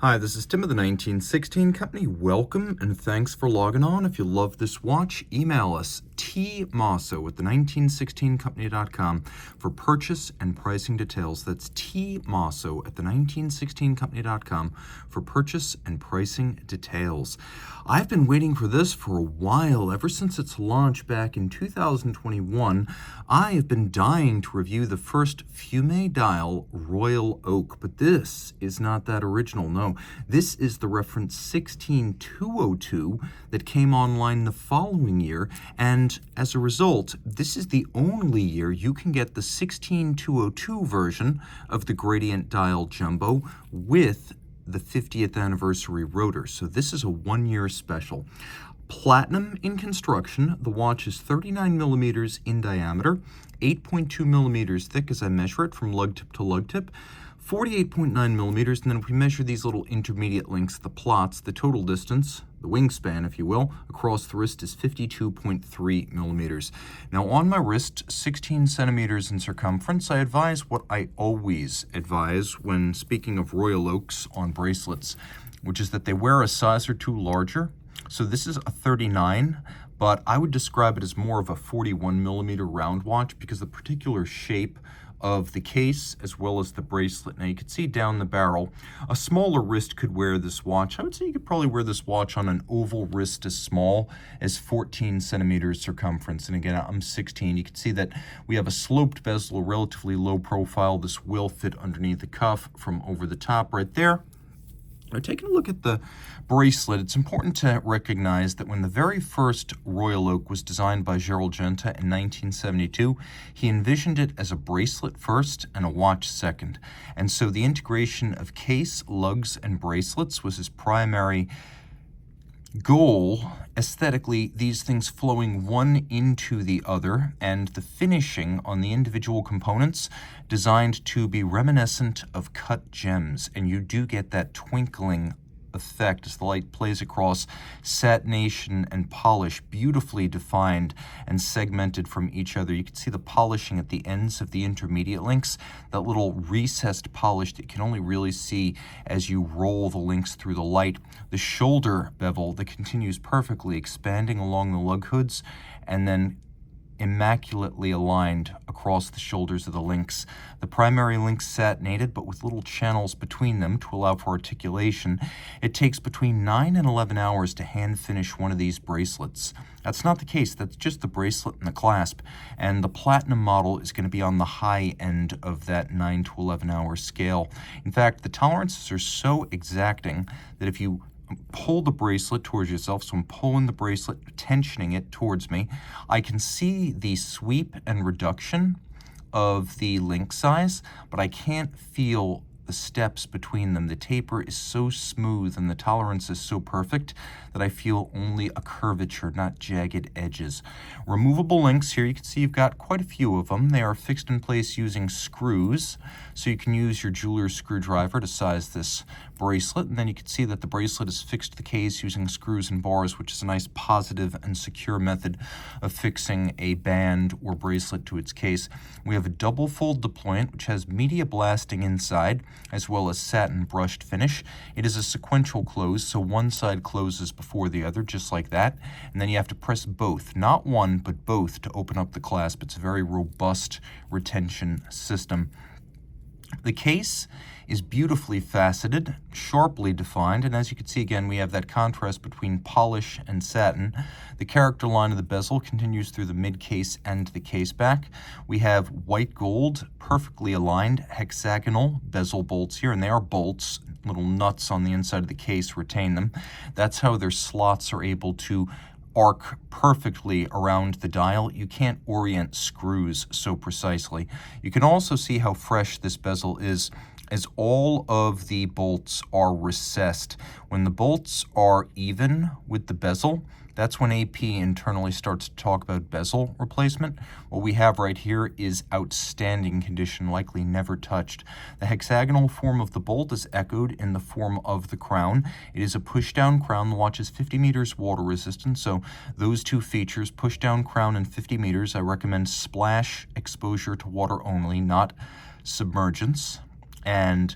Hi, this is Tim of the 1916 Company. Welcome and thanks for logging on. If you love this watch, email us Team Mosso at the1916company.com for purchase and pricing details. That's Team Mosso at the1916company.com for purchase and pricing details. I've been waiting for this for a while. Ever since its launch back in 2021, I have been dying to review the first Fume dial Royal Oak, but this is not that original, no. This is the reference 16202 that came online the following year, and as a result, this is the only year you can get the 16202 version of the Gradient Dial Jumbo with the 50th anniversary rotor. So this is a one-year special. Platinum in construction. The watch is 39 millimeters in diameter, 8.2 millimeters thick as I measure it from lug tip to lug tip, 48.9 millimeters, and then if we measure these little intermediate links, the plots, the total distance, the wingspan, if you will, across the wrist is 52.3 millimeters. Now on my wrist, 16 centimeters in circumference, I advise what I always advise when speaking of Royal Oaks on bracelets, which is that they wear a size or two larger. So this is a 39, but I would describe it as more of a 41 millimeter round watch because the particular shape of the case as well as the bracelet. Now you can see down the barrel, a smaller wrist could wear this watch. I would say you could probably wear this watch on an oval wrist as small as 14 centimeters circumference. And again, I'm 16. You can see that we have a sloped bezel, a relatively low profile. This will fit underneath the cuff from over the top right there. Now, taking a look at the bracelet, it's important to recognize that when the very first Royal Oak was designed by Gerald Genta in 1972, he envisioned it as a bracelet first and a watch second. And so the integration of case, lugs, and bracelets was his primary goal. Aesthetically, these things flowing one into the other, and the finishing on the individual components designed to be reminiscent of cut gems, and you do get that twinkling effect as the light plays across satination and polish, beautifully defined and segmented from each other. You can see the polishing at the ends of the intermediate links, that little recessed polish that you can only really see as you roll the links through the light. The shoulder bevel that continues perfectly expanding along the lug hoods and then immaculately aligned across the shoulders of the links. The primary links satinated, but with little channels between them to allow for articulation. It takes between 9 and 11 hours to hand finish one of these bracelets. That's not the case. That's just the bracelet and the clasp. And the platinum model is going to be on the high end of that 9 to 11 hour scale. In fact, the tolerances are so exacting that if you pull the bracelet towards yourself, so I'm pulling the bracelet, tensioning it towards me, I can see the sweep and reduction of the link size, but I can't feel the steps between them. The taper is so smooth and the tolerance is so perfect that I feel only a curvature, not jagged edges. Removable links here, you can see you've got quite a few of them. They are fixed in place using screws, so you can use your jeweler's screwdriver to size this bracelet, and then you can see that the bracelet is fixed to the case using screws and bars, which is a nice positive and secure method of fixing a band or bracelet to its case. We have a double fold deployant, which has media blasting inside, as well as satin brushed finish. It is a sequential close, so one side closes before the other, just like that, and then you have to press both, not one, but both, to open up the clasp. It's a very robust retention system. The case is beautifully faceted, sharply defined, and as you can see again, we have that contrast between polish and satin. The character line of the bezel continues through the mid-case and the case back. We have white gold, perfectly aligned, hexagonal bezel bolts here, and they are bolts. Little nuts on the inside of the case retain them. That's how their slots are able to arc perfectly around the dial. You can't orient screws so precisely. You can also see how fresh this bezel is as all of the bolts are recessed. When the bolts are even with the bezel, that's when AP internally starts to talk about bezel replacement. What we have right here is outstanding condition, likely never touched. The hexagonal form of the bolt is echoed in the form of the crown. It is a push-down crown. The watch is 50 meters water resistant, so those two features, push-down crown and 50 meters, I recommend splash exposure to water only, not submergence. And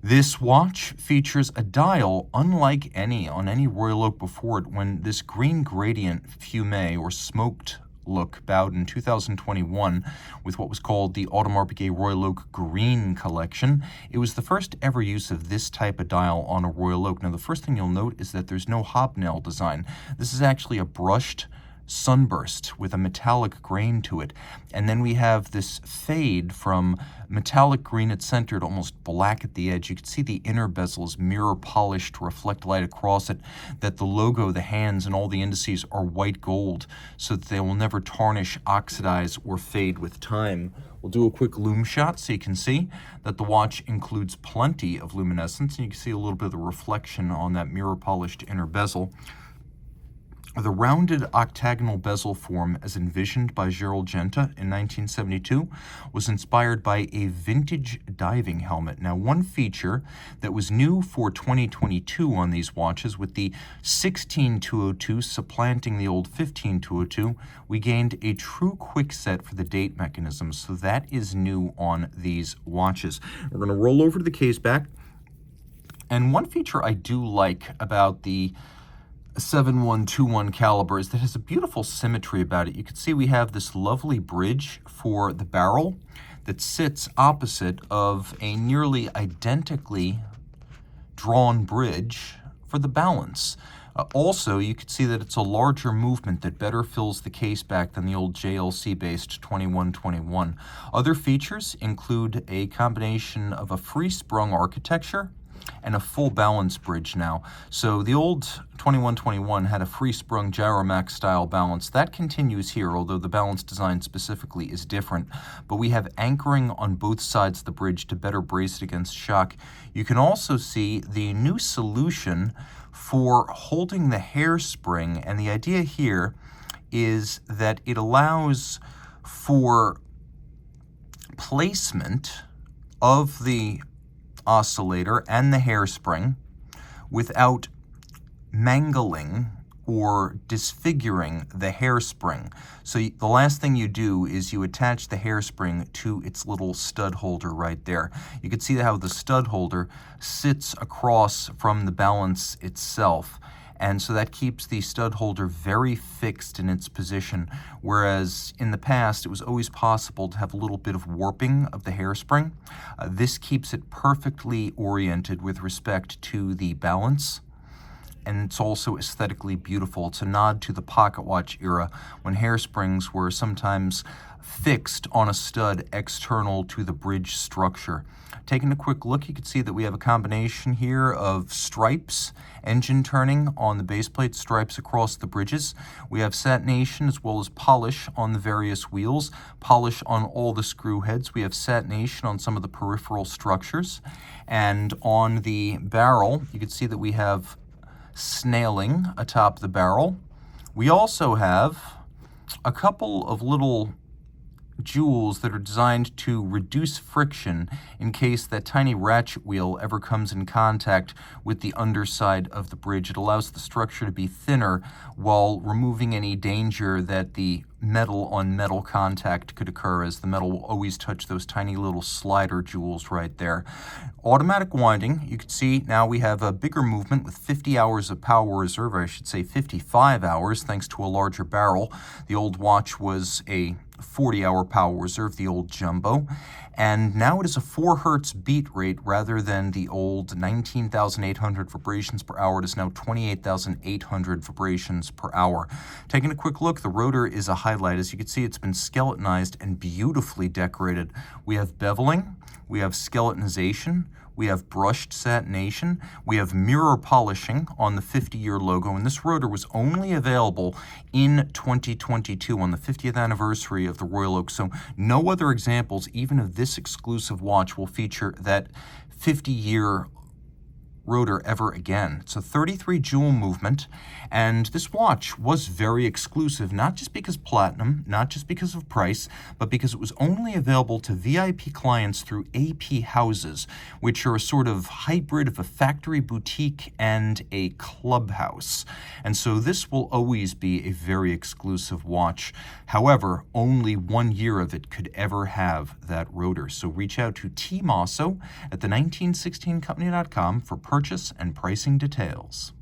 This watch features a dial unlike any on any Royal Oak before it, when this green gradient fumé or smoked look bowed in 2021 with what was called the Audemars Piguet Royal Oak Green Collection. It was the first ever use of this type of dial on a Royal Oak. Now, the first thing you'll note is that there's no hobnail design. This is actually a brushed sunburst with a metallic grain to it. And then we have this fade from metallic green at center to almost black at the edge. You can see the inner bezel is mirror polished to reflect light across it, that the logo, the hands, and all the indices are white gold so that they will never tarnish, oxidize, or fade with time. We'll do a quick lume shot so you can see that the watch includes plenty of luminescence, and you can see a little bit of the reflection on that mirror polished inner bezel. The rounded octagonal bezel form, as envisioned by Gerald Genta in 1972, was inspired by a vintage diving helmet. Now, one feature that was new for 2022 on these watches, with the 16202 supplanting the old 15202, we gained a true quickset for the date mechanism. So that is new on these watches. We're going to roll over to the case back. And one feature I do like about the 7121 caliber is that it has a beautiful symmetry about it. You can see we have this lovely bridge for the barrel that sits opposite of a nearly identically drawn bridge for the balance. Also, you can see that it's a larger movement that better fills the case back than the old JLC-based 2121. Other features include a combination of a free-sprung architecture and a full balance bridge now. So the old 2121 had a free-sprung Gyromax style balance. That continues here, although the balance design specifically is different. But we have anchoring on both sides of the bridge to better brace it against shock. You can also see the new solution for holding the hairspring, and the idea here is that it allows for placement of the oscillator and the hairspring without mangling or disfiguring the hairspring. So the last thing you do is you attach the hairspring to its little stud holder right there. You can see how the stud holder sits across from the balance itself. And so that keeps the stud holder very fixed in its position, whereas in the past it was always possible to have a little bit of warping of the hairspring. This keeps it perfectly oriented with respect to the balance, and it's also aesthetically beautiful. It's a nod to the pocket watch era when hairsprings were sometimes fixed on a stud external to the bridge structure. Taking a quick look, you can see that we have a combination here of stripes, engine turning on the base plate, stripes across the bridges. We have satination as well as polish on the various wheels, polish on all the screw heads. We have satination on some of the peripheral structures. And on the barrel, you can see that we have snailing atop the barrel. We also have a couple of little jewels that are designed to reduce friction in case that tiny ratchet wheel ever comes in contact with the underside of the bridge. It allows the structure to be thinner while removing any danger that the metal on metal contact could occur, as the metal will always touch those tiny little slider jewels right there. Automatic winding, you can see now we have a bigger movement with 50 hours of power reserve, or I should say 55 hours, thanks to a larger barrel. The old watch was a 40-hour power reserve, the old jumbo, and now it is a 4 hertz beat rate rather than the old 19,800 vibrations per hour. It is now 28,800 vibrations per hour. Taking a quick look, the rotor is a highlight. As you can see, it's been skeletonized and beautifully decorated. We have beveling, we have skeletonization, we have brushed satination, we have mirror polishing on the 50-year logo, and this rotor was only available in 2022 on the 50th anniversary of the Royal Oak. So no other examples, even of this exclusive watch, will feature that 50-year rotor ever again. It's a 33 jewel movement, and this watch was very exclusive, not just because platinum, not just because of price, but because it was only available to VIP clients through AP houses, which are a sort of hybrid of a factory boutique and a clubhouse. And so this will always be a very exclusive watch. However, only 1 year of it could ever have that rotor. So reach out to Team Mosso at the 1916company.com for purchase and pricing details.